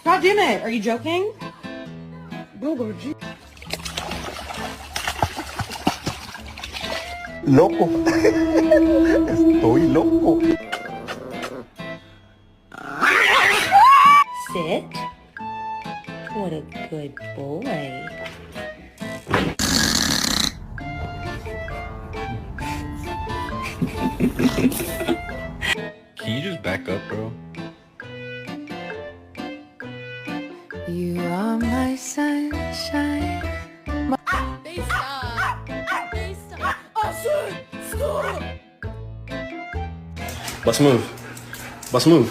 God damn it! Are you joking? Loco. Estoy loco. Sit. What a good boy. Can you just back up, bro? You are my sunshine. They stop. They stop. Stop. Let's move. Let's move.